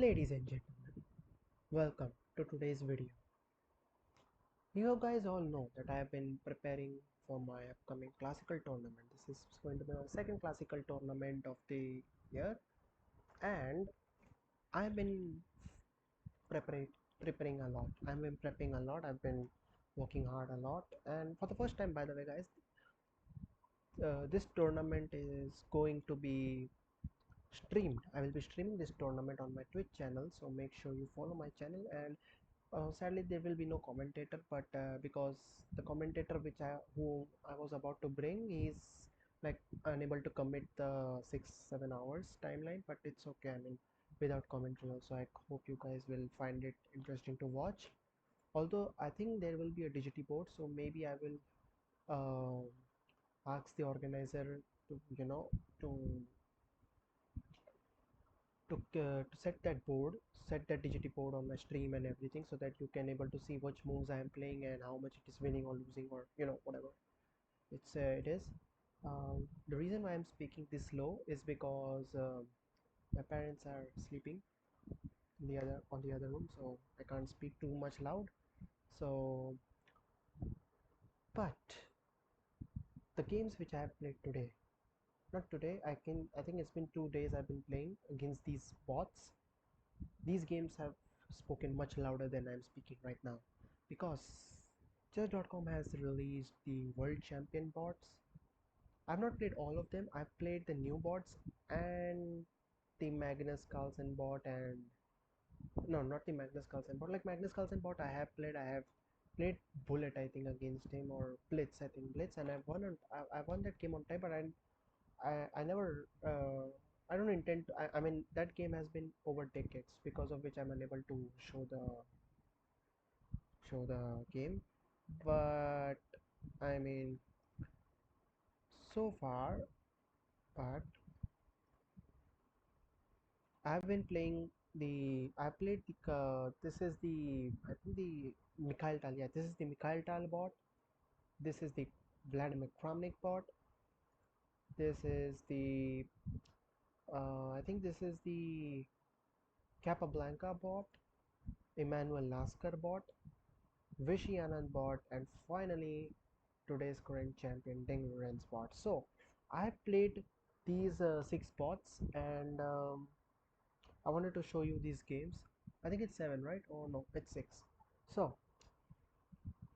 Ladies and gentlemen, welcome to today's video. You guys all know that I have been preparing for my upcoming classical tournament. This is going to be my second classical tournament of the year, and I've been preparing preparing a lot. I've been prepping a lot. I've been working hard a lot, and for the first time, by the way, guys, this tournament is going to be streamed. I will be streaming this tournament on my Twitch channel, so make sure you follow my channel. And sadly, there will be no commentator, but because the commentator who I was about to bring is like unable to commit the 6-7 hours timeline, but it's okay. I mean, without commentary also, I hope you guys will find it interesting to watch. Although I think there will be a digity board, so maybe I will ask the organizer to to to set that board, set that digity board on my stream and everything, so that you can able to see which moves I am playing and how much it is winning or losing, or whatever it is. The reason why I'm speaking this low is because my parents are sleeping in the other room, so I can't speak too much loud. So, but the games which I have played today, not today, I think it's been 2 days I've been playing against these bots. These games have spoken much louder than I'm speaking right now, because chess.com has released the world champion bots. I've not played all of them. I've played the new bots and the Magnus Carlsen bot, and no, not the Magnus Carlsen bot. Like Magnus Carlsen bot, I have played Bullet, I think, against him, or Blitz, I think Blitz, and I won that game on time. But I never I don't intend to, I mean, that game has been over decades, because of which I'm unable to show the game. But I mean, so far, but I've been playing I played the this is the, I think, the Mikhail Tal. Yeah, this is the Mikhail Tal bot. This is the Vladimir Kramnik bot. This is the I think this is the Capablanca bot, Emmanuel Lasker bot, Vishy Anand bot, and finally today's current champion Deng Ren's bot. So I played these 6 bots, and I wanted to show you these games. I think it's 7, right? Oh no, it's 6. So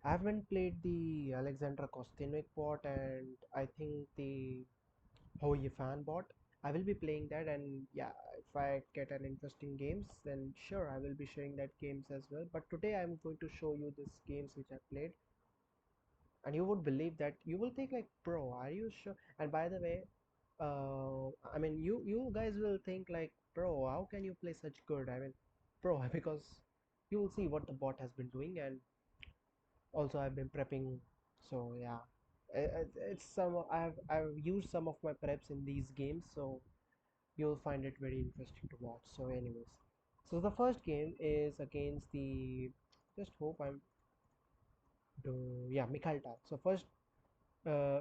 I haven't played the Alexandra Kostynik bot, and I think the Hoye fan bot. I will be playing that, and yeah, if I get an interesting games, then sure, I will be sharing that games as well. But today I'm going to show you these games which I played, and you would believe that, you will think like, bro, are you sure? And by the way, I mean, you guys will think like, bro, how can you play such good? I mean, bro, because you will see what the bot has been doing, and also I've been prepping. So yeah, it's some, I've used some of my preps in these games, so you'll find it very interesting to watch. So anyways, so the first game is against the, just hope I'm do yeah, Mikhail Tal. So first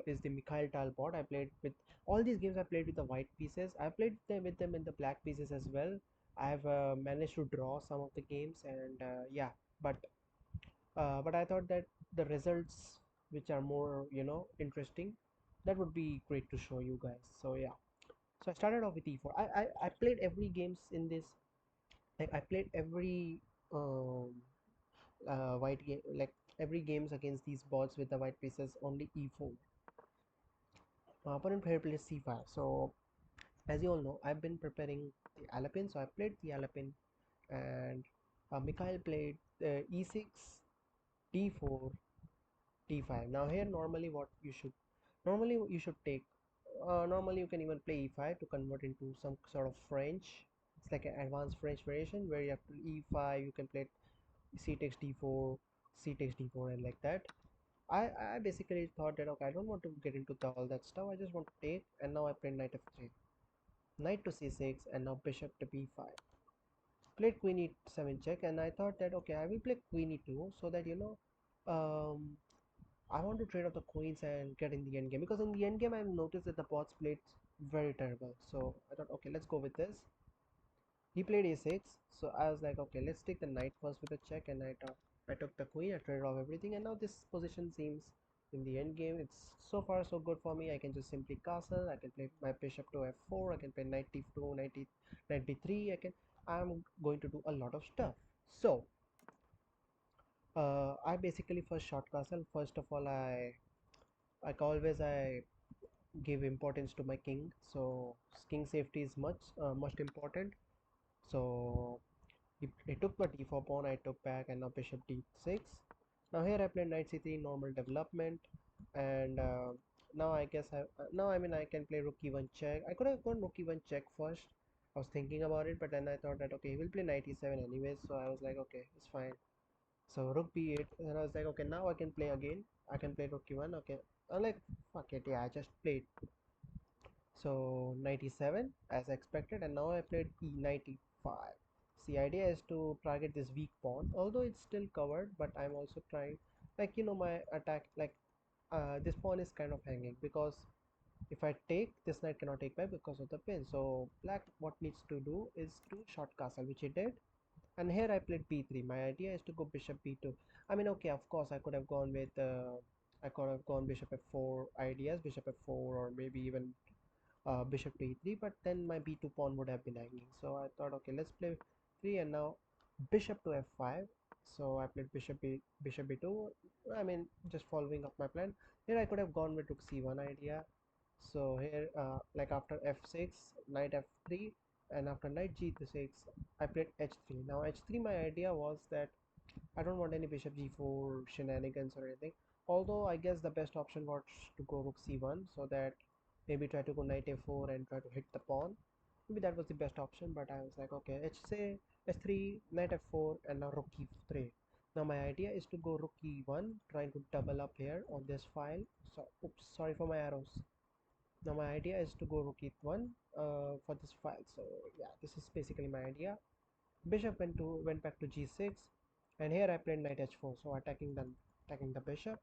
is the Mikhail Tal bot. I played with all these games. I played with the white pieces. I played with them in the black pieces as well. I've managed to draw some of the games, and yeah, but I thought that the results, which are more interesting, that would be great to show you guys. So yeah, so I started off with e4. I played every games in this. Like I played every white game, like every games against these bots with the white pieces only e4. Opponent player plays c5. So as you all know, I've been preparing the Alapin, so I played the Alapin, and Mikhail played e6, d4, d5. Now here, normally you should take, normally you can even play e5 to convert into some sort of French. It's like an advanced French variation where you have to e5, you can play c takes d4, c takes d4, and like that. I basically thought that, okay, I don't want to get into all that stuff. I just want to take, and now I played knight f3, knight to c6, and now bishop to b5. Played queen e7 check, and I thought that, okay, I will play queen e2, so that um, I want to trade off the queens and get in the end game, because in the end game I've noticed that the bots played very terrible. So I thought, okay, let's go with this. He played a6, so I was like, okay, let's take the knight first with a check, and I took the queen, I traded off everything, and now this position seems in the end game it's so far so good for me. I can just simply castle, I can play my bishop to f4, I can play knight d2, knight b3, I'm going to do a lot of stuff. So I basically first short castle. First of all, like always I give importance to my king, so king safety is much important. So he took my d4 pawn, I took back, and now bishop d6. Now here I played knight c3, normal development, and now I guess now I mean I can play rook e1 check. I could have gone rook e1 check first. I was thinking about it, but then I thought that okay, he will play knight e7 anyways, so I was like okay, it's fine. So rook b8, and I was like okay, now I can play again. I can play rook e1. Okay, I'm like fuck it, yeah, I just played. So 97 as expected, and now I played e95. The idea is to target this weak pawn, although it's still covered, but I'm also trying, like my attack, like this pawn is kind of hanging because if I take, this knight cannot take back because of the pin. So black what needs to do is to short castle, which he did, and here I played b3. My idea is to go bishop b2. I mean, okay, of course I could have gone with I could have gone bishop f4 ideas, bishop f4, or maybe even bishop to e3, but then my b2 pawn would have been hanging. So I thought okay, let's play 3, and now bishop to f5. So I played bishop b2. I mean, just following up my plan. Here I could have gone with rook c1 idea. So here like after f6, knight f3, and after knight g6 I played h3. Now h3, my idea was that I don't want any bishop g4 shenanigans or anything. Although I guess the best option was to go rook c1, so that maybe try to go knight a4 and try to hit the pawn. Maybe that was the best option, but I was like, okay, h3, knight f4, and now rook e3. Now my idea is to go rook e1, trying to double up here on this file. So, oops, sorry for my arrows. Now my idea is to go rook e1 for this file. So yeah, this is basically my idea. Bishop went back to g6, and here I played knight h4, so attacking the bishop.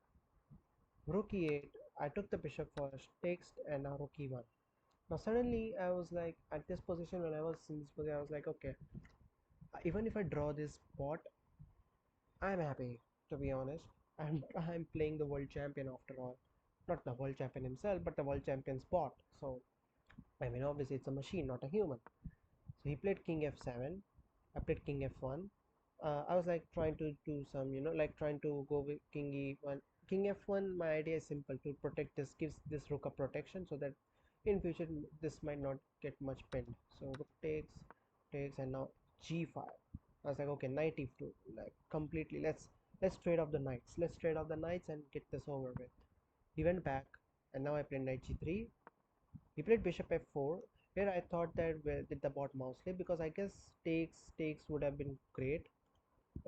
Rook e8, I took the bishop first, takes, and now rook e1. Now suddenly I was like, at this position, when I was in this position, I was like, okay, even if I draw this pot, I'm happy, to be honest. I'm playing the world champion after all. Not the world champion himself, but the world champion's bot. So I mean, obviously it's a machine, not a human. So he played king f7. I played king f1. I was like trying to do some, like trying to go with king e1. King f1, my idea is simple, to protect this, gives this rook a protection so that in future this might not get much pinned. So rook takes, and now g5. I was like, okay, knight e2, like completely. Let's trade off the knights. Let's trade off the knights and get this over with. He went back, and now I played knight g3. He played bishop f4. Here I thought that with the bot mouse slip, because I guess takes would have been great.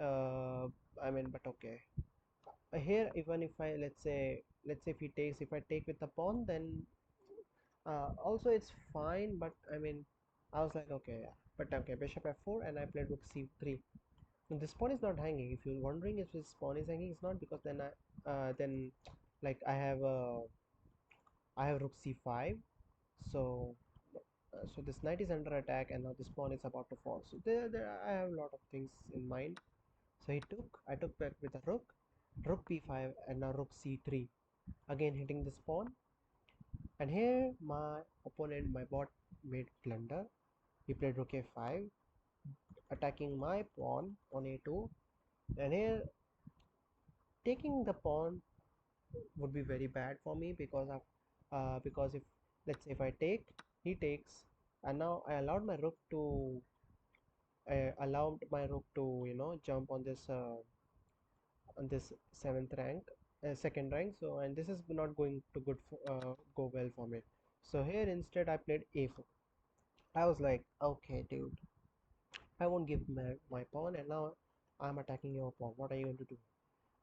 Uh, I mean, but okay. Here, even if I let's say if I take with the pawn, then also it's fine. But I mean, I was like okay, yeah. But okay, bishop f4, and I played rook c3. And this pawn is not hanging. If you're wondering if this pawn is hanging, it's not, because then like I have rook c5. So so this knight is under attack, and now this pawn is about to fall. So there I have a lot of things in mind. So I took back with a rook b5, and now rook c3, again hitting this pawn. And here my bot made blunder. He played rook a5, attacking my pawn on a2, and here taking the pawn would be very bad for me, because if let's say if I take, he takes, and now I allowed my rook to jump on this seventh rank, second rank. So, and this is not going to go well for me. So here instead I played a4. I was like, okay dude, I won't give my pawn, and now I'm attacking your pawn. What are you going to do?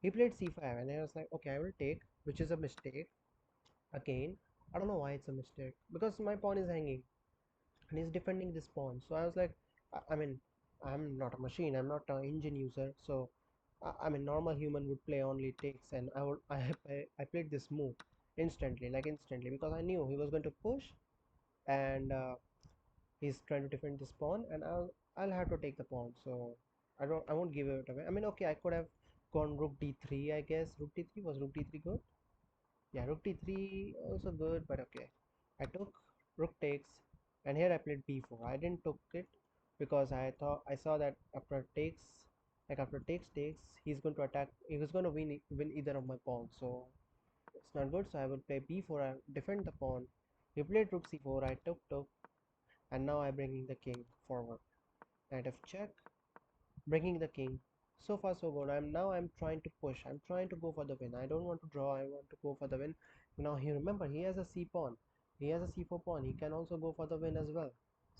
He played c5, and I was like, okay, I will take, which is a mistake. Again, I don't know why it's a mistake, because my pawn is hanging and he's defending this pawn. So I was like, I mean, I'm not a machine, I'm not an engine user. So I mean, normal human would play only takes, and I played this move instantly, because I knew he was going to push, and he's trying to defend this pawn, and I'll have to take the pawn. So I won't give it away. I mean, okay, I could have gone rook d3, I guess. Rook d3, was rook d3 good? Yeah, rook d3 also good, but okay. I took rook takes, and here I played b4. I didn't took it because I saw that after takes, like after takes, he's going to attack. He was going to win either of my pawns, so it's not good. So I will play b4. I defend the pawn. He played rook c4. I took, and now I'm bringing the king forward. Knight of check, bringing the king. So far so good. I'm trying to push. I'm trying to go for the win. I don't want to draw. I want to go for the win. Now he, remember, he has a c pawn. He has a c4 pawn. He can also go for the win as well.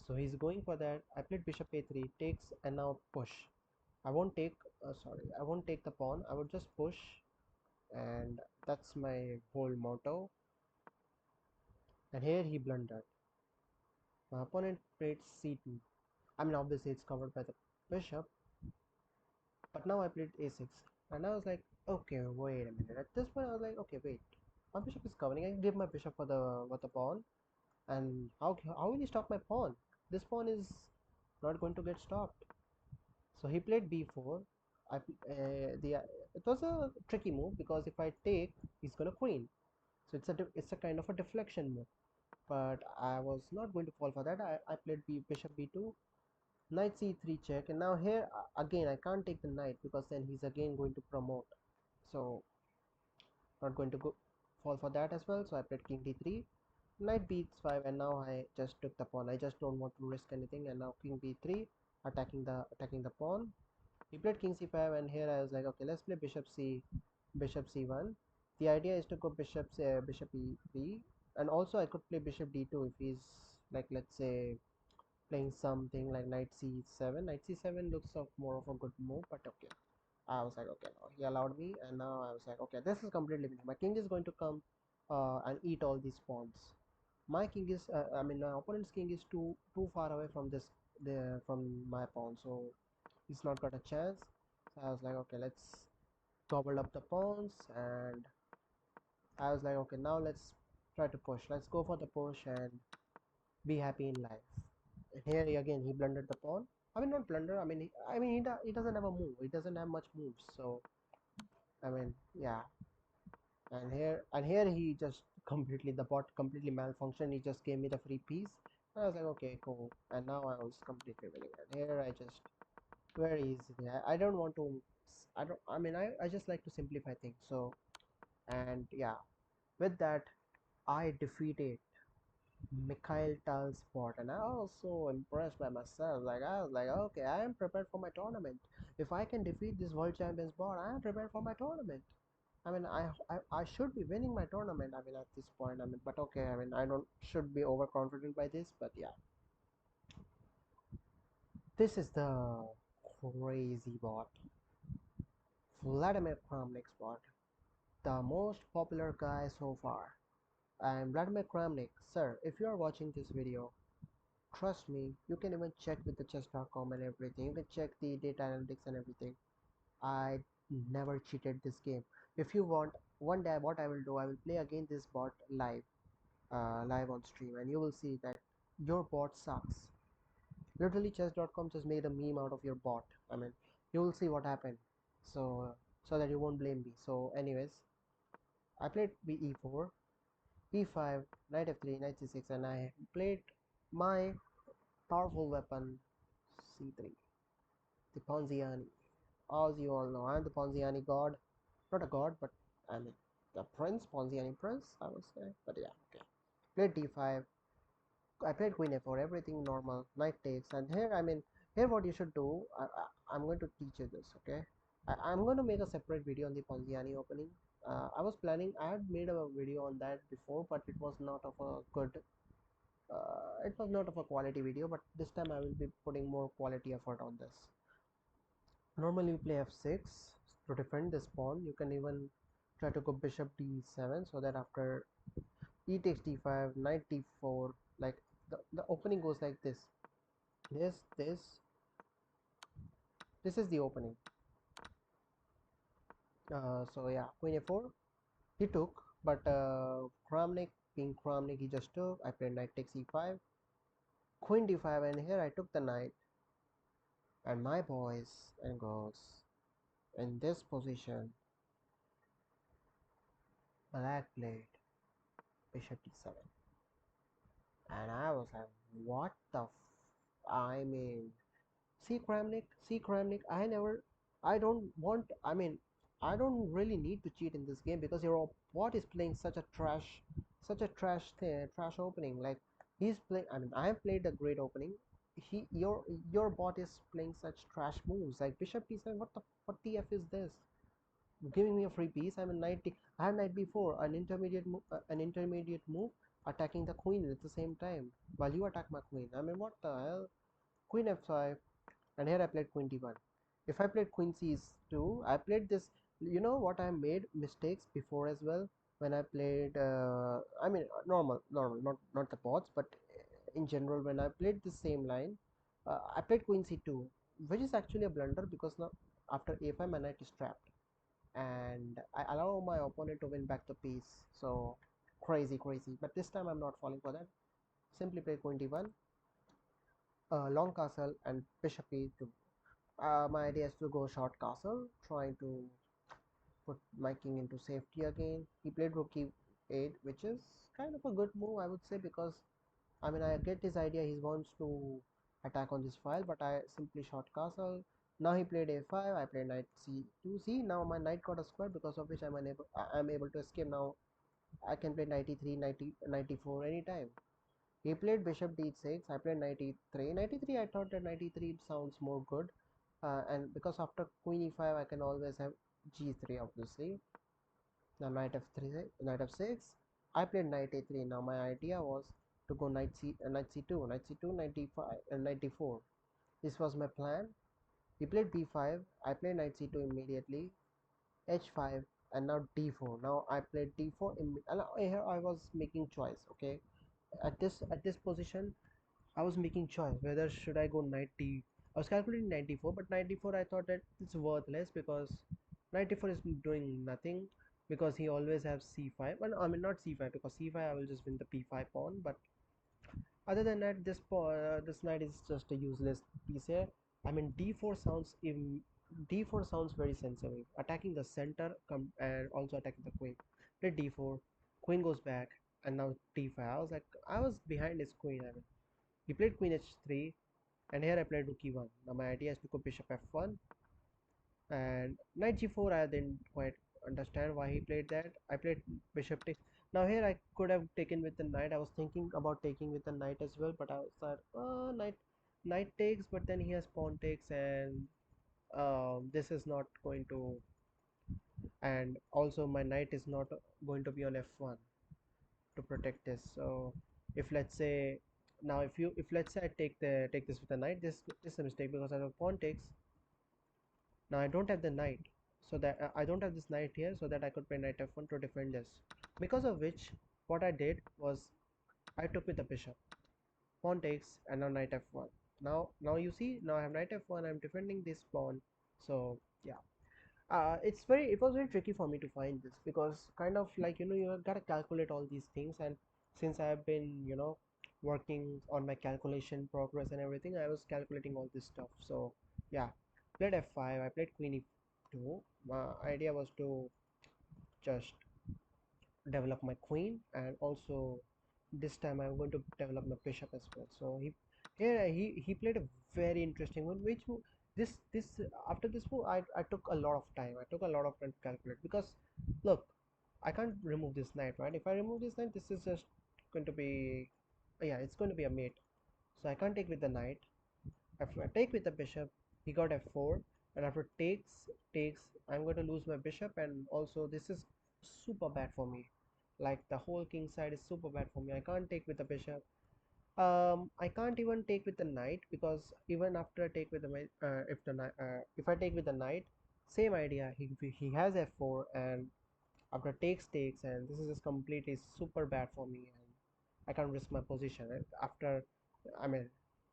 So he's going for that. I played bishop a3, takes, and now push. I won't take. Sorry, I won't take the pawn. I would just push, and that's my whole motto. And here he blundered. My opponent played c2. I mean, obviously it's covered by the bishop, but now I played a6, and I was like, okay, wait a minute. At this point, I was like, okay, wait, my bishop is covering. I give my bishop for the pawn, and how will he stop my pawn? This pawn is not going to get stopped. So he played b4. It was a tricky move because if I take, he's gonna queen. So it's a kind of a deflection move. But I was not going to fall for that. I played bishop b2, knight c3 check, and now here again I can't take the knight because then he's again going to promote. So not going to go fall for that as well. So I played king d3, knight b5, and now I just took the pawn. I just don't want to risk anything, and now king b3, attacking the pawn. He played king c5, and here I was like, okay, let's play bishop c1. The idea is to go bishop e3, and also I could play bishop d2 if he's, like, let's say, playing something like knight c7. Knight c7 looks of more of a good move, but okay. I was like, okay, no, he allowed me, and now I was like, okay, this is completely finished. My king is going to come and eat all these pawns. My king is, I mean, my opponent's king is too far away from from my pawn, so he's not got a chance. So I was like, okay, let's gobble up the pawns, and I was like, okay, now let's try to push. Let's go for the push and be happy in life. Here again he blundered the pawn. I mean, not blunder. He doesn't have a move. He doesn't have much moves. So I mean, yeah. And here he just completely, the bot completely malfunctioned. He just gave me the free piece. I was like, okay, cool. And now I was completely winning. And here I just very easily. I don't want to. I don't. I mean, I just like to simplify things. So, and yeah, with that, I defeated Mikhail Tal's bot, and I was so impressed by myself. Like, I was like, okay, I am prepared for my tournament. If I can defeat this world champions bot, I am prepared for my tournament. I mean, I should be winning my tournament. I mean, at this point, I mean, but okay. I mean, I don't should be overconfident by this, but yeah, this is the crazy bot, Vladimir Kramnik's bot, the most popular guy so far. I'm Vladimir Kramnik, sir. If you are watching this video, trust me, you can even check with the chess.com and everything. You can check the data analytics and everything. I never cheated this game. If you want, one day what I will do, I will play again this bot live on stream, and you will see that your bot sucks. Literally, chess.com just made a meme out of your bot. I mean, you will see what happened. So that you won't blame me. So anyways, I played e4, e5, knight f3, knight c6, and I played my powerful weapon c3, the Ponziani. As you all know, I'm the Ponziani god. Not a god, but I mean the prince, Ponziani prince, I would say. But yeah, okay. Played d5. I played queen a4, everything normal. Knight takes, and here, I mean, here what you should do. I'm going to teach you this, okay? I'm going to make a separate video on the Ponziani opening. I was planning. I had made a video on that before, but it was not of a good. It was not of a quality video, but this time I will be putting more quality effort on this. Normally you play f6 to defend this pawn. You can even try to go bishop d7, so that after e takes d5, knight d4, like the opening goes like this. This is the opening. So yeah, queen a4, he took, but Kramnik, being Kramnik, he just took. I played knight takes e5, queen d5, and here I took the knight. And my boys and girls, in this position, black played bishop d7, and I was like, what the I mean, see Kramnik, I don't want, I don't really need to cheat in this game because your bot is playing such a trash opening. Like, he's playing, I have played a great opening. Your bot is playing such trash moves like bishop d7. What the f is this? Giving me a free piece. I have knight b4, an intermediate move, attacking the queen at the same time while you attack my queen. I mean, what the hell? Queen f5, and here I played queen d1. If I played queen c2, I played this. You know what? I made mistakes before as well when I played. Not the bots, but in general when I played the same line, I played queen c2, which is actually a blunder because now after a5 my knight is trapped, and I allow my opponent to win back the piece. So crazy, crazy. But this time I'm not falling for that. Simply play queen d1, long castle, and bishop e2. My idea is to go short castle, trying to put my king into safety again. He played rook e8, which is kind of a good move, I would say, because I get his idea. He wants to attack on this file, but I simply short castle. Now he played a5. I played knight c2. See, now my knight got a square, because of which I'm able to escape. Now I can play knight e3, knight e4 anytime. He played bishop d6. I played knight e3. Knight e3, I thought that knight e3 sounds more good. And because after queen e5, I can always have g3, obviously. Now knight f3, knight f6. I played knight a3. Now my idea was to go knight c2, knight d5, and knight d4. This was my plan. He played b5. I played knight c2 immediately. h5, and now d4. Now I played d4. And here I was making choice. Okay, at this position, I was making choice whether should I go knight d. I was calculating knight d4, but knight d4 I thought that it's worthless because knight d4 is doing nothing, because he always has c5. Well, I mean, not c5, because c5 I will just win the p5 pawn. But other than that, this knight is just a useless piece here. I mean, d4 sounds very sensible, attacking the center and also attacking the queen. Play d4, queen goes back, and now d5. I was behind his queen. He played queen h3, and here I played rook e1. Now my idea is to go bishop f1 and knight g4. I didn't quite understand why he played that. I played bishop takes. Now here I could have taken with the knight. I was thinking about taking with the knight as well, but I was like, knight takes, but then he has pawn takes, and this is not going to. And also my knight is not going to be on f1 to protect this. So if let's say now if let's say I take this with the knight, this is a mistake because I have pawn takes. Now I don't have the knight, so that I don't have this knight here, so that I could play knight f1 to defend this. Because of which, what I did was I took with the bishop, pawn takes, and now knight f1. Now you see, now I have knight f1. I'm defending this pawn. So yeah, it was very tricky for me to find this, because kind of like, you gotta calculate all these things. And since I have been, working on my calculation progress and everything, I was calculating all this stuff. So yeah, played f5. I played queen e2. My idea was to just develop my queen, and also this time I'm going to develop my bishop as well. So he played a very interesting one. Which move, this after this move, I took a lot of time. I took a lot of time to calculate, because look, I can't remove this knight, right? If I remove this knight, this is just going to be, yeah, it's going to be a mate. So I can't take with the knight. After I take with the bishop, he got f4, and after takes, I'm going to lose my bishop, and also this is super bad for me. Like, the whole king side is super bad for me. I can't take with the bishop. I can't even take with the knight, because even after I take with the if I take with the knight, same idea. He has f4, and after takes, and this is just completely super bad for me, and I can't risk my position. After, I mean,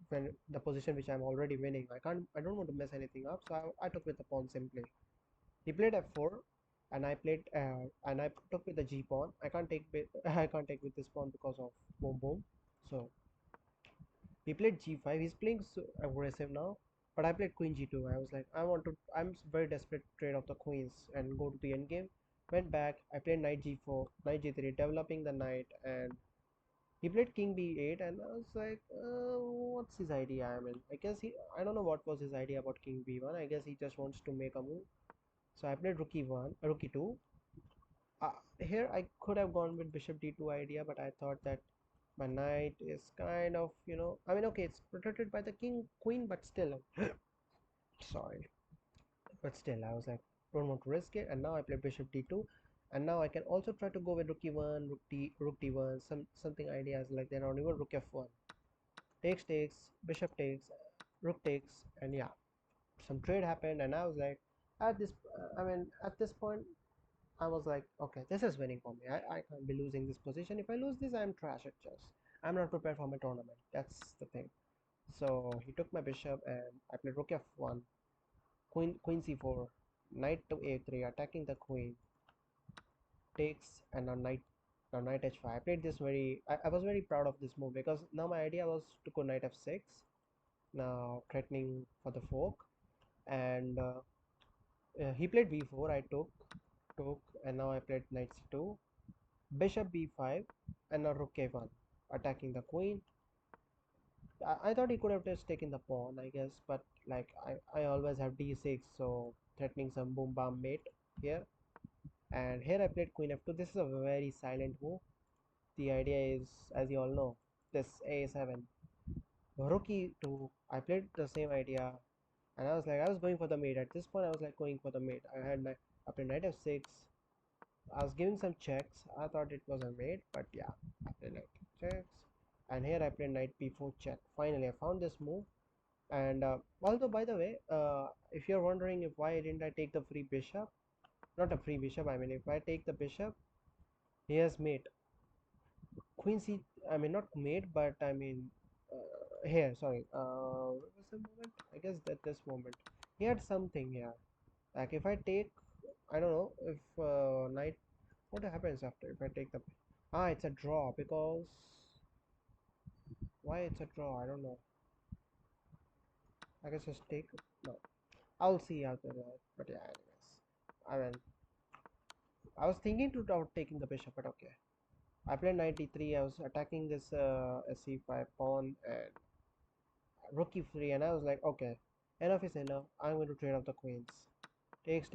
when the position which I'm already winning, I don't want to mess anything up, so I took with the pawn simply. He played f4, and I took with the g pawn. I can't take with I can't take with this pawn because of boom boom. So he played g5. He's playing so aggressive now. But I played queen g2. I was like, I'm very desperate to trade off the queens and go to the end game. Went back, I played knight g4, knight g3, developing the knight, and he played king b8, and I was like, what's his idea? I mean, I don't know what was his idea about king b1. I guess he just wants to make a move. So I played rook e1, rook e2. Here I could have gone with bishop d2 idea, but I thought that my knight is kind of, I mean, okay, it's protected by the king, queen, but still, sorry. But still, I was like, don't want to risk it, and now I play bishop d2, and now I can also try to go with rook e1, rook d1, something ideas like that, or even rook f1. Takes, bishop takes, rook takes, and yeah, some trade happened, and I was like, at this point, I was like, okay, this is winning for me. I can't be losing this position. If I lose this, I'm trash at chess. I'm not prepared for my tournament. That's the thing. So he took my bishop, and I played rook f1, queen c4, knight to a3, attacking the queen, takes, and now knight h5. I played this I was very proud of this move because now my idea was to go knight f6, now threatening for the fork, and he played b4. I took, and now I played knight c2, bishop b5, and now rook a1, attacking the queen. I thought he could have just taken the pawn, I guess, but like I always have d6, so threatening some boom bam mate here. And here I played queen f2. This is a very silent move. The idea is, as you all know, this a7, rook e2. I played the same idea, and I was going for the mate. At this point, I was like going for the mate. I had after knight f6. I was giving some checks. I thought it was a mate, but yeah, I played knight checks, and here I played knight b4 check. Finally, I found this move. And although, by the way, if you're wondering if why didn't I take the free bishop, not a free bishop, I mean, if I take the bishop, he has mate. Queen c, I mean, not mate, but I mean, here, sorry, what was the moment? I guess that this moment. He had something here. Like, if I take, I don't know, if knight, what happens after if I take the, it's a draw because, why it's a draw? I don't know. I guess just take, no. I'll see after that, but yeah, anyways. I mean, I was thinking to of taking the bishop, but okay. I played knight d3. I was attacking this sc5 pawn and rook e3, and I was like, okay, enough is enough. I'm going to trade off the queens. Takes,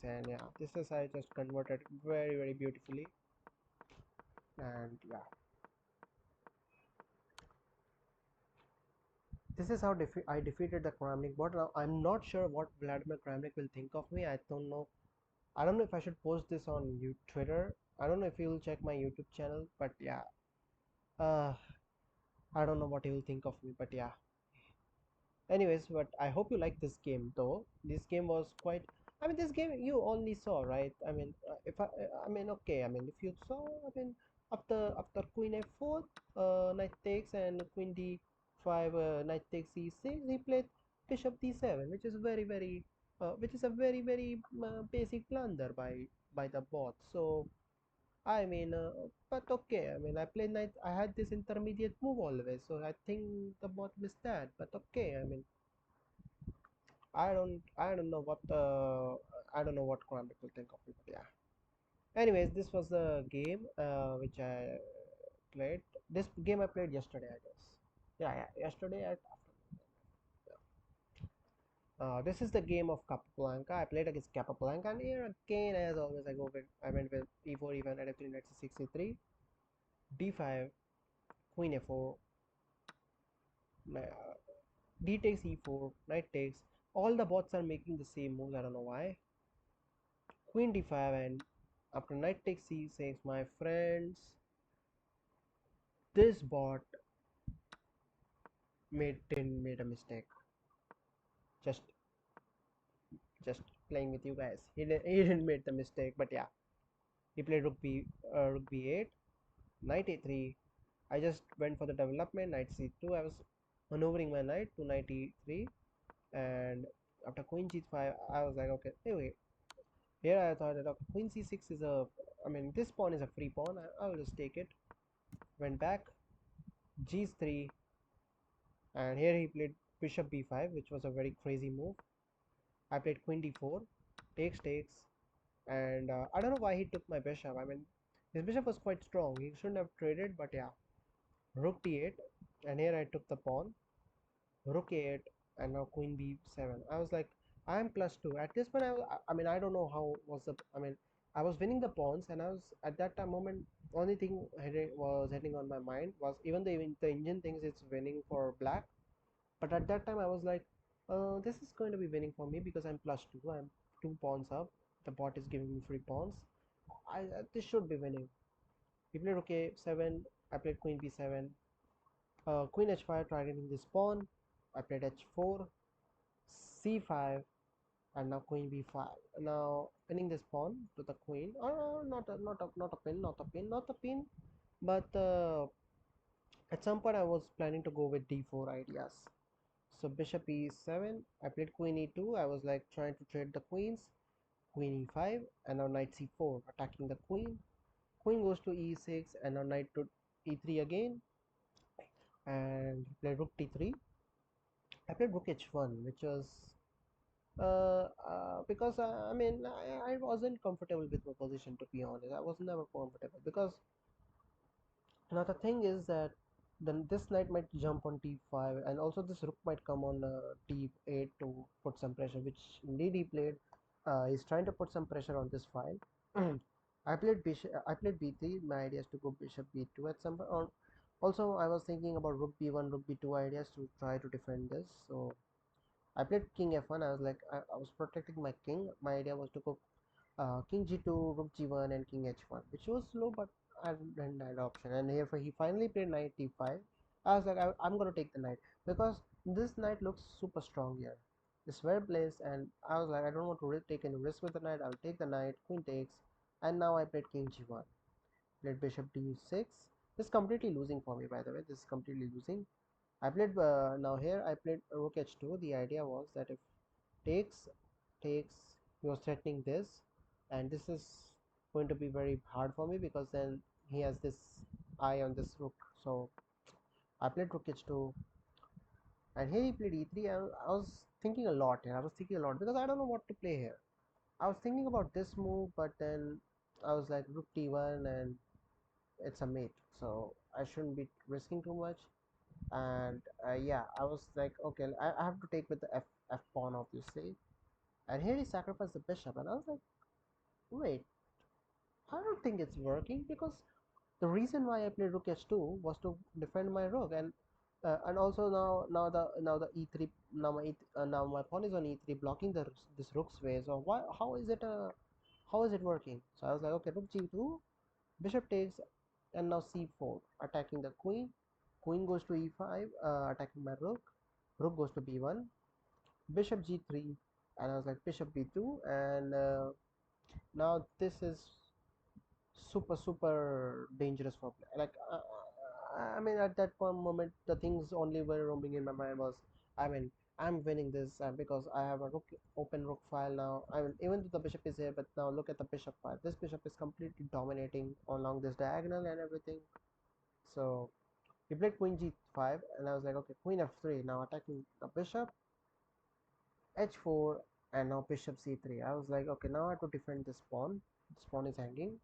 and yeah, this is I just converted very, very beautifully, and yeah, this is how I defeated the Kramnik bot. Now I'm not sure what Vladimir Kramnik will think of me. I don't know. I don't know if I should post this on Twitter. I don't know if he will check my YouTube channel, but yeah. Uh, I don't know what he will think of me, but yeah. Anyways, but I hope you like this game though. This game was quite. I mean, this game you only saw, right? I mean, if I mean, okay. I mean, if you saw, I mean, after Queen f4, knight takes, and Queen d5, knight takes e6. He played Bishop d7, which is a very basic blunder by the bot. So I mean, but okay. I mean, I played knight. I had this intermediate move always, so I think the bot missed that. But okay. I mean. I don't know what Kramnik will think of me, but yeah. Anyways, this was the game which I played. This game I played yesterday, I guess. Yeah, yesterday at this is the game of Capablanca. I played against Capablanca, and here again, as always, I went with e4, even at f3, knight c6, c3, d5, queen a4, d takes e4, knight takes. All the bots are making the same moves. I don't know why. Queen d5, and after knight takes c6, my friends, this bot made a mistake. Just just playing with you guys. He didn't make the mistake, but yeah, he played rook b8, knight a3. I just went for the development, knight c2. I was maneuvering my knight to knight e3, and after queen g5, I was like, okay, anyway. Here I thought that okay, queen c6 is a, I mean, this pawn is a free pawn. I'll just take it. Went back, g3, and here he played bishop b5, which was a very crazy move. I played queen d4, takes, and I don't know why he took my bishop. I mean, his bishop was quite strong. He shouldn't have traded, but yeah. Rook d8, and here I took the pawn. Rook a8, and now queen b7. I was like, I am +2. At this point, I mean, I don't know how was the. I mean, I was winning the pawns, and I was at that time moment. Only thing heading on my mind was even the engine thinks it's winning for black, but at that time I was like, this is going to be winning for me because I'm +2. I'm 2 pawns up. The bot is giving me free pawns. This should be winning. He played rook a7. I played queen b7. Queen h5, targeting this pawn. I played h4, c5, and now queen b5. Now pinning this pawn to the queen, or not a pin, but at some point I was planning to go with d4 ideas. So bishop e7, I played queen e2. I was like trying to trade the queens. Queen e5, and now knight c4, attacking the queen. Queen goes to e6, and now knight to e3 again, and play rook t3. I played rook h1, which was because I mean I wasn't comfortable with my position, to be honest. I was never comfortable because now the thing is that then this knight might jump on t5, and also this rook might come on t8 to put some pressure, which indeed he played. He's trying to put some pressure on this file. I played b3. My idea is to go bishop b2 at some point. Also, I was thinking about rook b1, rook b2 ideas to try to defend this. So I played king f1. I was like, I was protecting my king. My idea was to go king g2, rook g1, and king h1, which was slow, but I didn't had option. And here he finally played knight d5. I was like, I'm gonna take the knight because this knight looks super strong here. It's well placed, and I was like, I don't want to take any risk with the knight. I'll take the knight. Queen takes, and now I played king g1. Played bishop d6. This is completely losing for me, by the way. This is completely losing. I played now here. I played rook h2. The idea was that if takes takes he was threatening this, and this is going to be very hard for me because then he has this eye on this rook. So I played rook h2, and here he played e3. I was thinking a lot here. I was thinking a lot because I don't know what to play here. I was thinking about this move, but then I was like rook d1, and it's a mate, so I shouldn't be risking too much. And yeah, I was like, okay, I have to take with the f pawn, obviously. And here he sacrificed the bishop, and I was like, wait, I don't think it's working because the reason why I played rook h2 was to defend my rook, and also now the e3, now my pawn is on e3 blocking this rook's way. So why how is it working? So I was like, okay, rook g2, bishop takes, and now c4, attacking the queen. Queen goes to e5, attacking my rook. Rook goes to b1, bishop g3, and I was like bishop b2, and now this is super dangerous for me. Like I mean, at that one moment, the things only were roaming in my mind was, I mean, I'm winning this because I have a open rook file now. I mean, even though the bishop is here, but now look at the bishop file. This bishop is completely dominating along this diagonal and everything. So he played queen g5, and I was like, okay, queen f3, now attacking the bishop, h4, and now bishop c3. I was like, okay, now I have to defend this pawn. This pawn is hanging.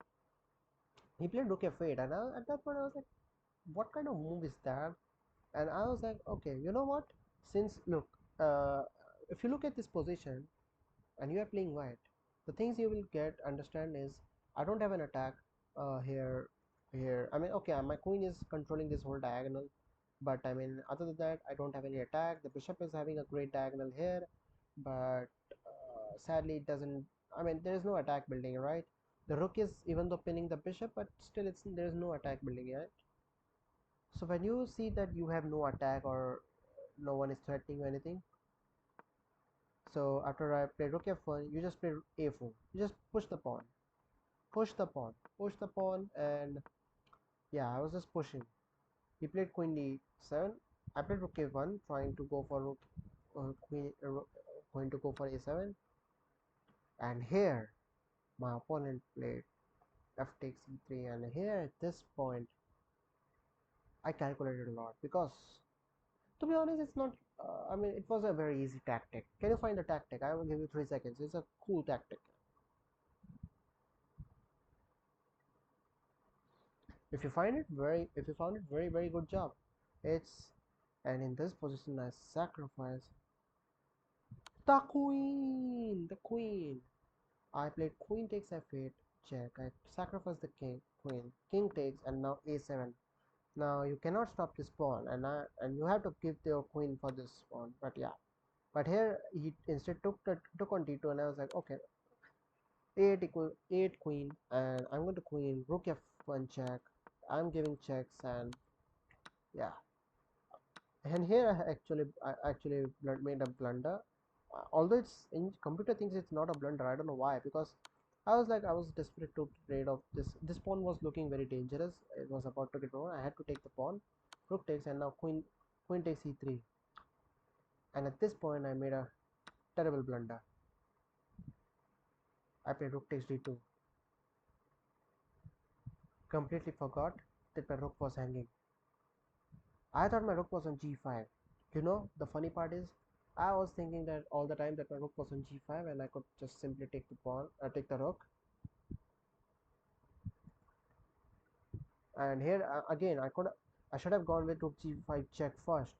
He played rook f8, and at that point I was like, what kind of move is that? And I was like, okay, you know what, since look, uh, if you look at this position and you are playing white, the things you will get understand is I don't have an attack here. I mean, okay, my queen is controlling this whole diagonal, but I mean, other than that, I don't have any attack. The bishop is having a great diagonal here, but sadly it doesn't. I mean, there is no attack building, right? The rook is even though pinning the bishop, but still there is no attack building yet. So when you see that you have no attack or no one is threatening you anything, so after I play rook f1, you just play a4. You just push the pawn, push the pawn, and yeah, I was just pushing. He played queen d7. I played rook a1, trying to go for rook, going to go for a7, and here my opponent played f takes e3, and here at this point I calculated a lot because, to be honest, it's not I mean, it was a very easy tactic. Can you find the tactic? I will give you 3 seconds. It's a cool tactic. If you found it, very good job. It's and in this position I sacrifice the queen. The queen. I played queen takes f8 check. I sacrifice the queen. King takes and now a7. Now you cannot stop this pawn, and you have to give your queen for this pawn. But yeah, but here he instead took on d2, and I was like, okay, 8 equal 8 queen, and I'm going to queen rook f1 check. I'm giving checks, and yeah, and here I actually made a blunder. Although it's in computer things, it's not a blunder. I don't know why, because I was desperate to trade off this pawn was looking very dangerous. It was about to get over. I had to take the pawn. Rook takes, and now queen takes e3, and at this point I made a terrible blunder. I played rook takes d2. Completely forgot that my rook was hanging. I thought my rook was on g5. You know, the funny part is, I was thinking that all the time that my rook was on g5 and I could just simply take the pawn, take the rook. And here again, I should have gone with rook g5 check first.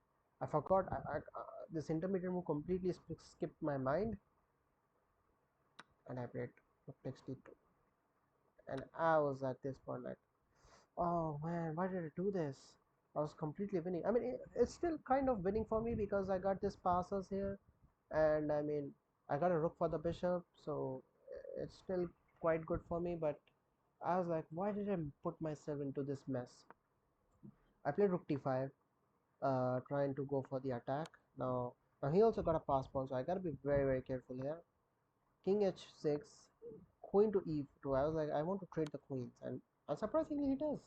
I forgot. This intermediate move completely skipped my mind, and I played rook takes d2. And I was at this point like, oh man, why did I do this? I was completely winning. I mean, it's still kind of winning for me because I got this passes here, and I mean, I got a rook for the bishop, so it's still quite good for me. But I was like, why did I put myself into this mess? I played rook d5, trying to go for the attack. Now he also got a pass pawn, so I gotta be very careful here. King h6, queen to e2. I was like, I want to trade the queens, and unsurprisingly, he does.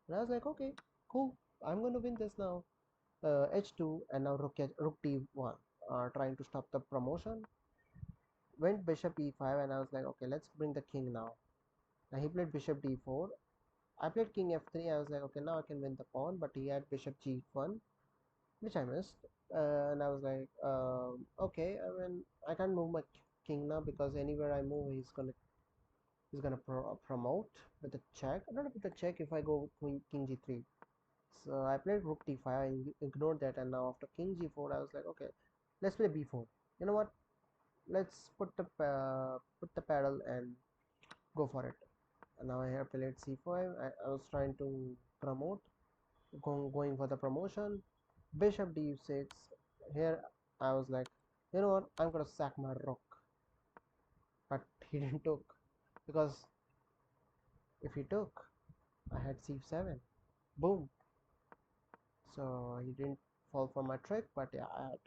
And I was like, okay, cool. I'm going to win this now. H2 and now rook d1, trying to stop the promotion. Went bishop e5, and I was like, okay, let's bring the king now. Now he played bishop d4. I played king f3. I was like, okay, now I can win the pawn, but he had bishop g1, which I missed. And I was like, okay, I mean, I can't move my king now because anywhere I move, he's gonna promote with the check. I don't know with the check if I go with king g3. So I played rook d5. I ignored that, and now after king g4, I was like, okay, let's play b4. You know what? Let's put the paddle and go for it. And now I have played c5. I was trying to promote, going for the promotion. Bishop d6. Here I was like, you know what? I'm gonna sack my rook, but he didn't took, because if he took, I had c7. Boom. So he didn't fall for my trick, but yeah, I had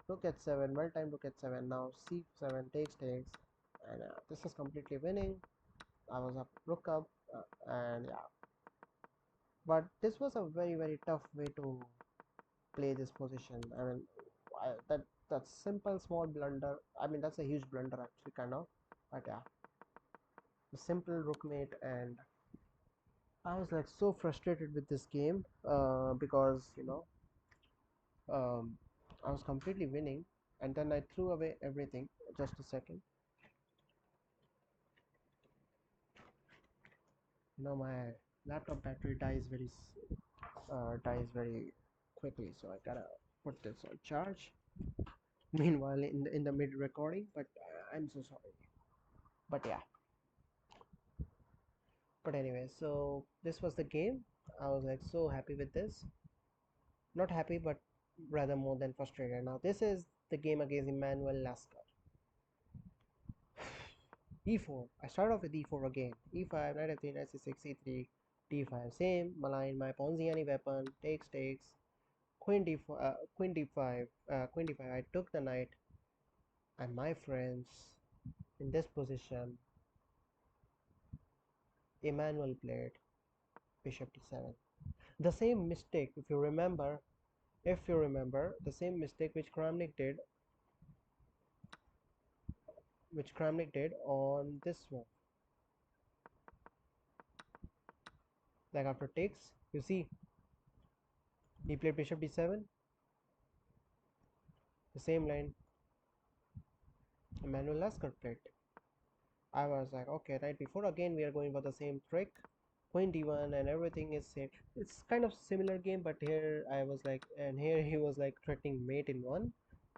rook at 7, well time rook at 7. Now c7 takes, and this is completely winning. I was up rook up, and yeah, but this was a very tough way to play this position. I mean, that simple small blunder, I mean, that's a huge blunder actually, kind of. But yeah, the simple rookmate, and I was like so frustrated with this game, because um, I was completely winning, and then I threw away everything. Just a second. My laptop battery dies very quickly, so I gotta put this on charge. Meanwhile, in the mid recording, but I'm so sorry. But yeah. But anyway, so this was the game. I was like so happy with this. Not happy, but rather more than frustrated. Now this is the game against Emmanuel Lasker. e4. I start off with e4 again. e5, knight f3, knight c6, c3, d5. Same, malign my Ponziani weapon. Takes. Queen d4, queen d5, queen d5. I took the knight, and my friends, in this position, Emmanuel played bishop d7. The same mistake, if you remember, the same mistake which Kramnik did on this one. Like after takes, you see, he played bishop d7. the same line Emmanuel Lasker played. I was like, okay, right before again we are going for the same trick, queen d1, and everything is same. It's kind of similar game, but here I was like, and here he was like threatening mate in one,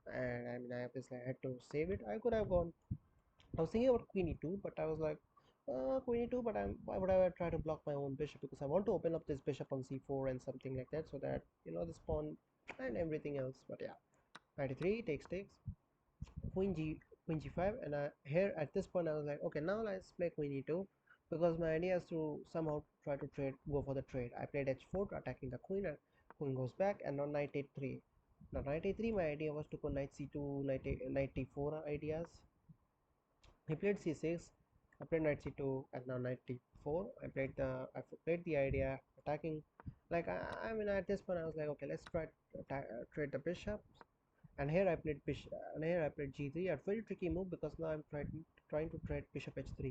and I mean I obviously had to save it. I could have gone. I was thinking about queen e2, but I was like, queen e2, but why would I try to block my own bishop, because I want to open up this bishop on c4 and something like that, so that the pawn and everything else. But yeah, 93 takes queen g queen g5, and here at this point I was like, okay, now let's play queen e2, because my idea is to somehow try to go for the trade. I played h4 attacking the queen, and queen goes back, and now knight a3. Now knight a3, my idea was to go knight c2, knight d4 ideas. He played c6, I played knight c2, and now knight d4. I played the idea attacking, like I mean at this point I was like, okay, let's try to trade the bishop. And here I played bishop, and here I played g3. A very tricky move, because now I'm trying to trade bishop h3.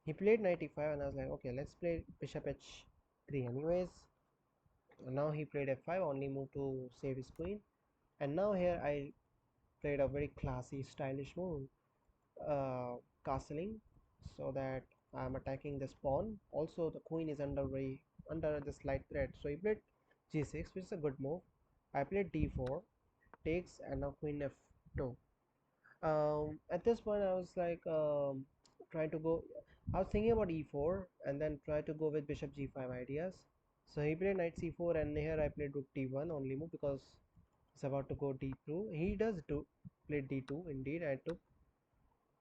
He played knight e5, and I was like, okay, let's play bishop h3 anyways. And now he played f5, only move to save his queen. And now here I played a very classy, stylish move, castling, so that I'm attacking this pawn. Also, the queen is under the slight threat. So he played g6, which is a good move. I played d4, takes, and now queen f2. At this point I was like, trying to go, I was thinking about e4 and then try to go with bishop g5 ideas. So he played knight c4, and here I played rook d1 only move, because it's about to go d2. He does do play d2 indeed. I took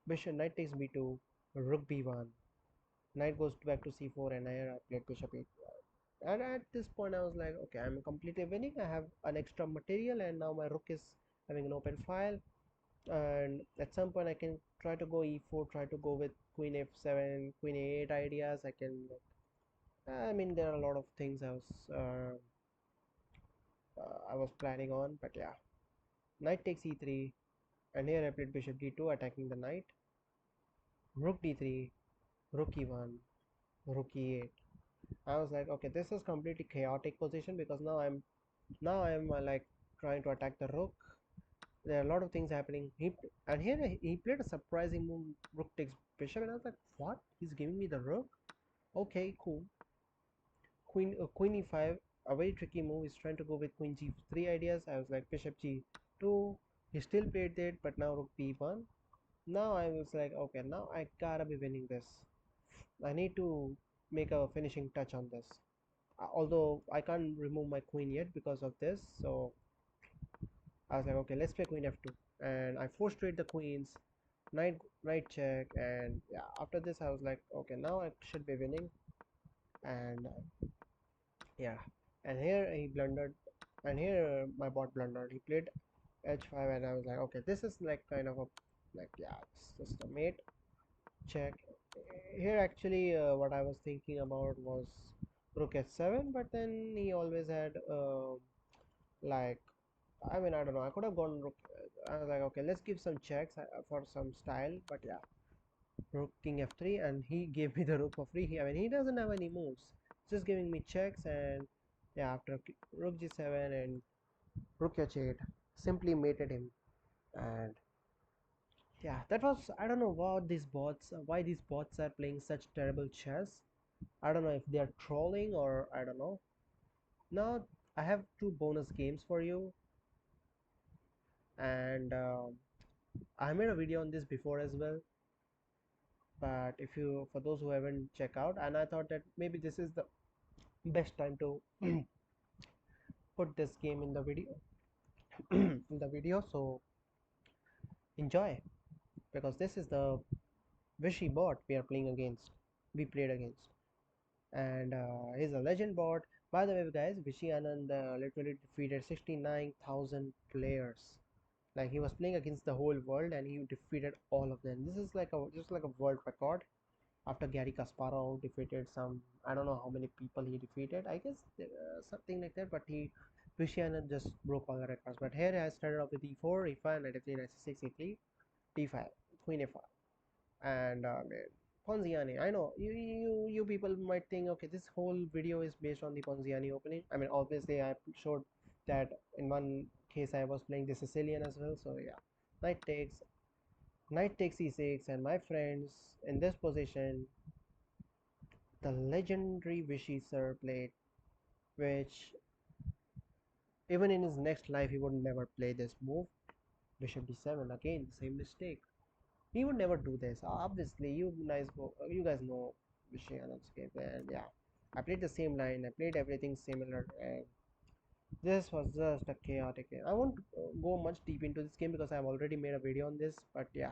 bishop, knight takes b2, rook b1, knight goes back to c4, and here I played bishop e2. And at this point I was like, okay, I'm completely winning. I have an extra material, and now my rook is having an open file. And at some point I can try to go e4, try to go with queen f7, queen a8 ideas. I mean there are a lot of things I was planning on, but yeah, knight takes e3, and here I played bishop d2 attacking the knight, rook d3, rook e1, rook e8. I was like, okay, this is completely chaotic position, because now I'm like trying to attack the rook. There are a lot of things happening. And here he played a surprising move, rook takes bishop, and I was like, what? He's giving me the rook? Okay, cool. Queen e5, a very tricky move. He's trying to go with queen g3 ideas. I was like, bishop g2. He still played that, but now rook b1. Now I was like, okay, now I gotta be winning this. I need to make a finishing touch on this. Although I can't remove my queen yet because of this, so I was like, okay, let's play queen f2, and I forced trade the queens, knight check, and yeah, after this I was like, okay, now I should be winning. And yeah, and here he blundered, and here my bot blundered. He played h5, and I was like, okay, this is like kind of a, like, yeah, it's just a mate check. Here actually what I was thinking about was rook h7, but then he always had like, I mean, I don't know. I could have gone rook. I was like, okay, let's give some checks for some style. But yeah, rook king f3, and he gave me the rook for free. I mean, he doesn't have any moves. Just giving me checks, and yeah, after rook g7 and rook h8, simply mated him. And yeah, that was, I don't know what these bots, why these bots are playing such terrible chess. I don't know if they are trolling, or I don't know. Now I have two bonus games for you, and I made a video on this before as well, but if you, for those who haven't checked out, and I thought that maybe this is the best time to put this game in the video in the video, so enjoy, because this is the Vishy bot we played against, and he's a legend bot. By the way, guys, Vishy Anand literally defeated 69,000 players. Like, he was playing against the whole world, and he defeated all of them. This is like a, just like a world record. After Gary Kasparov defeated some, I don't know how many people he defeated. I guess something like that. But Vishyanath just broke all the records. But here I started off with e4, e5, knight f3, knight c6, e3, d5, queen f5, and Ponziani. I know you people might think, okay, this whole video is based on the Ponziani opening. I mean, obviously I showed that in one case I was playing the Sicilian as well. So yeah, knight takes, knight takes e6, and my friends, in this position, the legendary Vichy sir played, which even in his next life he would never play this move. Bishop d7, again the same mistake. He would never do this. Obviously, you guys know Vichy game, and yeah, I played the same line. I played everything similar, and this was just a chaotic game. I won't go much deep into this game because I've already made a video on this. But yeah,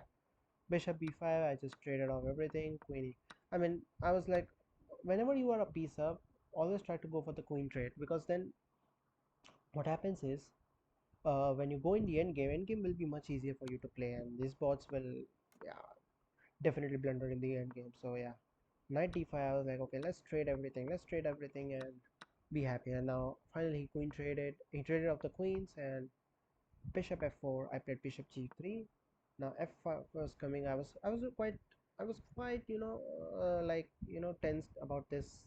bishop b5. I just traded off everything. Queen e. I mean, I was like, whenever you are a piece up, always try to go for the queen trade, because then what happens is, when you go in the end game will be much easier for you to play, and these bots will, yeah, definitely blunder in the end game. So yeah, knight d5. I was like, okay, let's trade everything and be happy. And now finally he traded off the queens, and bishop f4. I played bishop g3. Now f5 was coming. I was quite like, tensed about this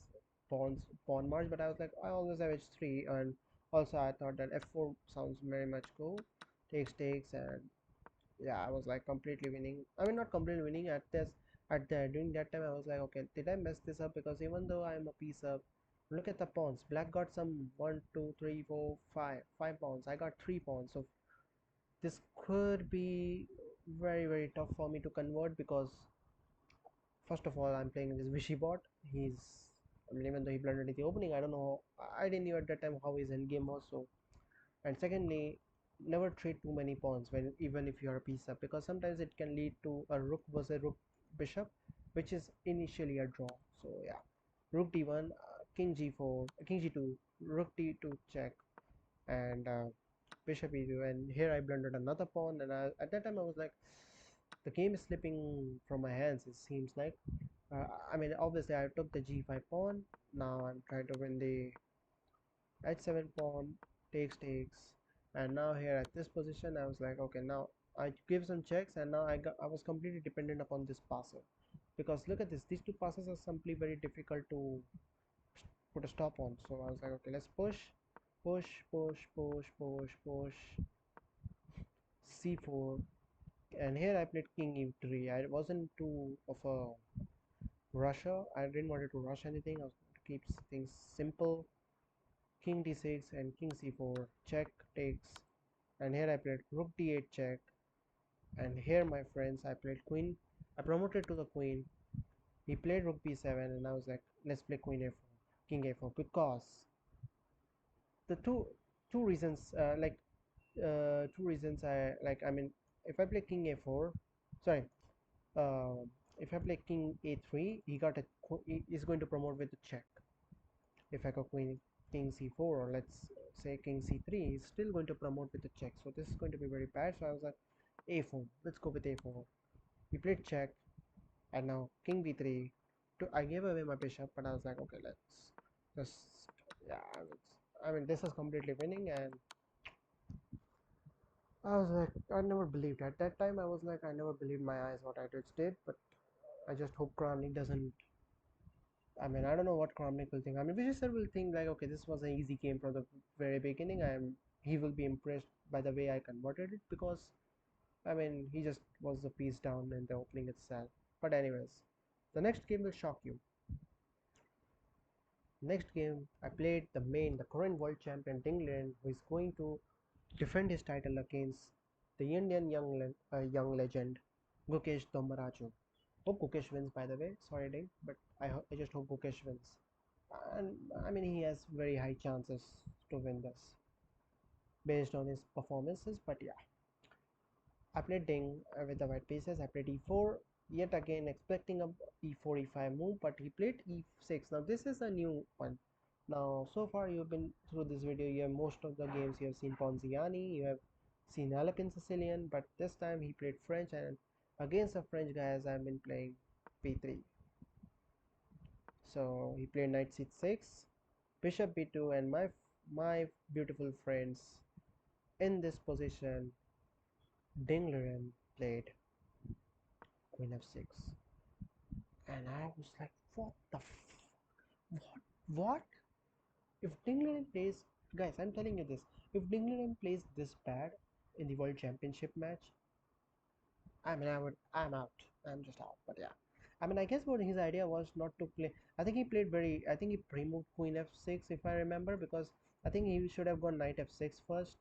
pawn march, but I was like, I always have h3, and also I thought that f4 sounds very much cool. Takes, and yeah, I was like completely winning. I mean, not completely winning at this. At the during that time I was like, okay, did I mess this up? Because even though I'm a piece up, look at the pawns. Black got some one, two, three, four, five pawns. I got 3 pawns. So this could be very tough for me to convert, because first of all, I'm playing this Vichy bot. I mean, even though he blundered in the opening, I don't know. I didn't know at that time how his endgame was. So, and secondly, never trade too many pawns when, even if you are a piece up, because sometimes it can lead to a rook versus rook bishop, which is initially a draw. So yeah, rook d1, king g4, king g2, rook d2 check, and bishop e2. And here I blundered another pawn, and at that time I was like, the game is slipping from my hands, it seems like. I mean, obviously I took the g5 pawn. Now I'm trying to win the h7 pawn. Takes, and now here at this position I was like, okay, now I give some checks, and now I was completely dependent upon this passer, because look at this, these two passes are simply very difficult to put a stop on. So I was like, okay, let's push c4, and here I played king e3. I wasn't too of a rusher. I didn't want to rush anything. I was going to keep things simple. King d6 and king c4 check takes, and here I played rook d8 check, and here, my friends, I played queen. I promoted to the queen. He played rook b7, and I was like, let's play queen a4, king a4, because the two reasons, two reasons I like. I mean, if I play king a4, sorry, uh, if I play king a3, he is going to promote with the check. If I go queen king c4, or let's say king c3, he's still going to promote with the check. So this is going to be very bad. So I was like, a4, let's go with a4. He played check, and now king b3. I gave away my bishop, but I was like, okay, let's just, yeah, I mean, this is completely winning. And I was like, I never believed at that time. I was like, I never believed my eyes what I just did. But I just hope Kramnik doesn't. I mean, I don't know what Kramnik will think. I mean, Vijay sir will think like, okay, this was an easy game from the very beginning. He will be impressed by the way I converted it, because I mean, he just was a piece down in the opening itself. But anyways, the next game will shock you. Next game, I played the current world champion Dinglen, who is going to defend his title against the Indian young legend Gukesh Dommaraju. Hope Gukesh wins, by the way. Sorry, Ding, but I just hope Gukesh wins. And I mean, he has very high chances to win this based on his performances. But yeah, I played Ding with the white pieces. I played e4, yet again expecting a e4 e5 move, but he played e6. Now this is a new one. Now so far you've been through this video, you have most of the games you have seen Ponziani, you have seen Alapin Sicilian, but this time he played French, and against the French guys I've been playing p3. So he played knight c6, bishop b2, and my beautiful friends, in this position Dingleren played queen f6, and I was like, what the what? If Dingleren plays, guys, I'm telling you this, If England plays this bad in the World Championship match, I'm out. I'm just out. But yeah, I mean, I guess what his idea was not to play. I think he pre-moved Queen F6 if I remember, because I think he should have gone Knight F6 first,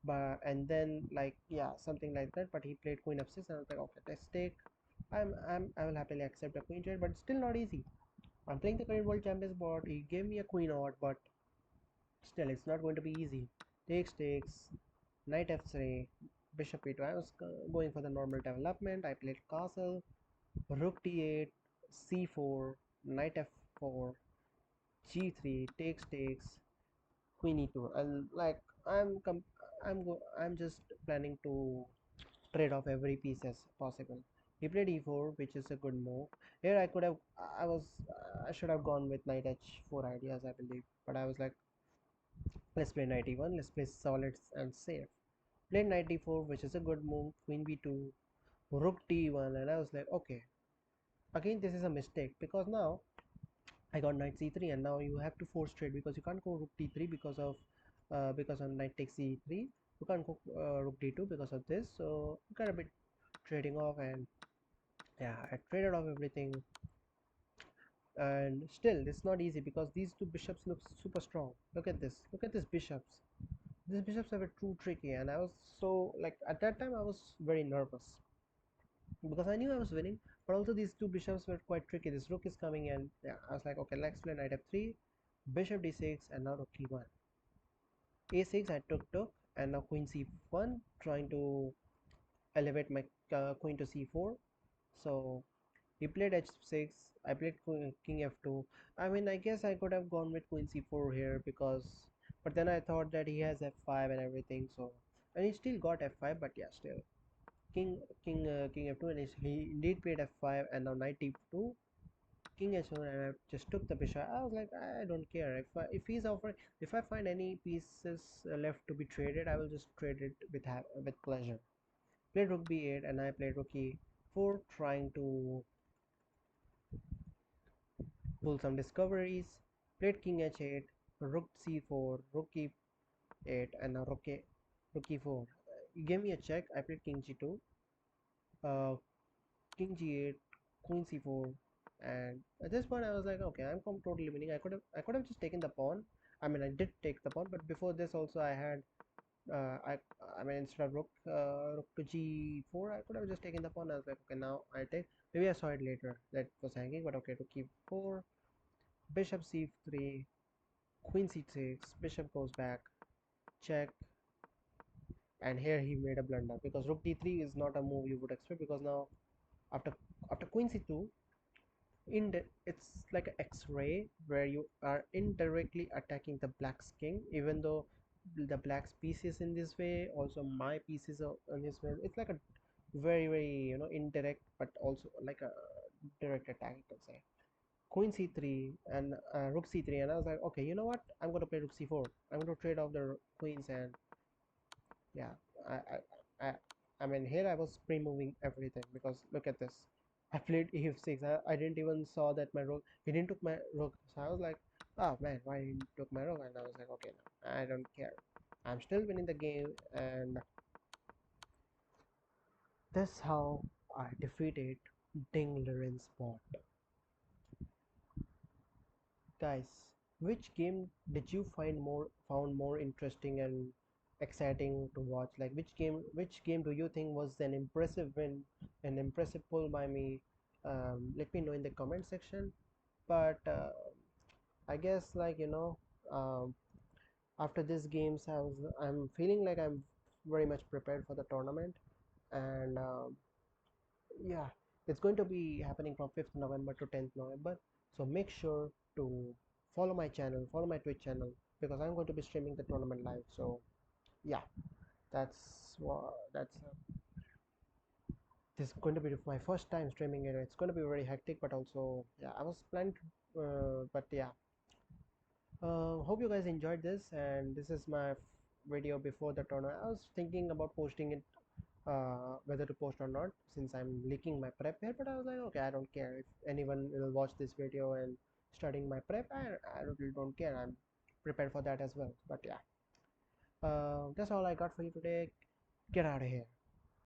but and then like yeah, something like that. But he played Queen F6, and I was like, okay, let's take. I will happily accept a queen trade, but it's still not easy. I'm playing the current world champions board. He gave me a queen odd, but still, it's not going to be easy. Takes, knight f3, bishop e2. I was going for the normal development. I played castle, rook d8, c4, knight f4, g3, takes, queen e2. And like I'm just planning to trade off every piece as possible. He played e4, which is a good move. Here I should have gone with knight h4 ideas, I believe, but I was like, let's play knight e1, let's play solid and safe. Played knight d4, which is a good move. Queen b2, rook d1, and I was like, okay. Again, this is a mistake because now I got knight c3, and now you have to force trade because you can't go rook d3 because of knight takes c3. You can't go rook d2 because of this. So you got a bit trading off, and yeah, I traded off everything, and still it's not easy because these two bishops look super strong. Look at this. Look at these bishops. These bishops are too tricky, and I was so like at that time I was very nervous because I knew I was winning, but also these two bishops were quite tricky. This rook is coming, and yeah, I was like, okay, let's play knight f3, bishop d6, and now rook e1. a6 I took, and now queen c1, trying to elevate my queen to c4. So he played h6. I played king f2. I mean, I guess I could have gone with queen c4 here because, but then I thought that he has f5 and everything. So, and he still got f5, but yeah, still king f2, and he indeed played f5, and now knight e2, king h1, and I just took the bishop. I was like, I don't care if he's offering. If I find any pieces left to be traded, I will just trade it with pleasure. Played rook b8, and I played rook e4, trying to pull some discoveries. Played king h8, rook c4, rook e8, and now rook e4. He gave me a check. I played king g2, uh, king g8, queen c4, and at this point I was like, okay, I'm totally winning. I could have just taken the pawn. I mean, I did take the pawn, but before this also I had uh, I I mean, instead of rook to g4, I could have just taken the pawn. I was like, okay, now I take. Maybe I saw it later that was hanging, but okay, rook e4, bishop c3, queen c6, bishop goes back, check, and here he made a blunder because rook d3 is not a move you would expect, because now after queen c2, it's like an x-ray where you are indirectly attacking the black's king, even though the black's piece is in this way, also my pieces are in this way. It's like a very indirect, but also like a direct attack, you can say. Queen c3 and rook c3, and I was like, okay, you know what, I'm going to play rook c4. I'm going to trade off the queens, and yeah, I I I, I mean, here I was pre-moving everything because look at this. I played e6. I didn't even saw that my rook. He didn't took my rook, so I was like, oh man, why he took my rook? And I was like, okay, no, I don't care. I'm still winning the game, and that's how I defeated Ding Liren's bot. Guys, which game did you found more interesting and exciting to watch? Like which game do you think was an impressive win, an impressive pull by me? Let me know in the comment section. But I guess like after these games, I'm feeling like I'm very much prepared for the tournament, and yeah, it's going to be happening from 5th November to 10th November. So make sure to follow my Twitch channel, because I'm going to be streaming the tournament live. So yeah, that's this is going to be my first time streaming it. It's going to be very hectic, but also yeah, I was planning to, but yeah. Hope you guys enjoyed this, and this is my video before the tournament. I was thinking about posting it, whether to post or not, since I'm leaking my prep here, but I was like, okay, I don't care if anyone will watch this video and studying my prep. I really don't care. I'm prepared for that as well. But yeah, That's all I got for you today. Get out of here.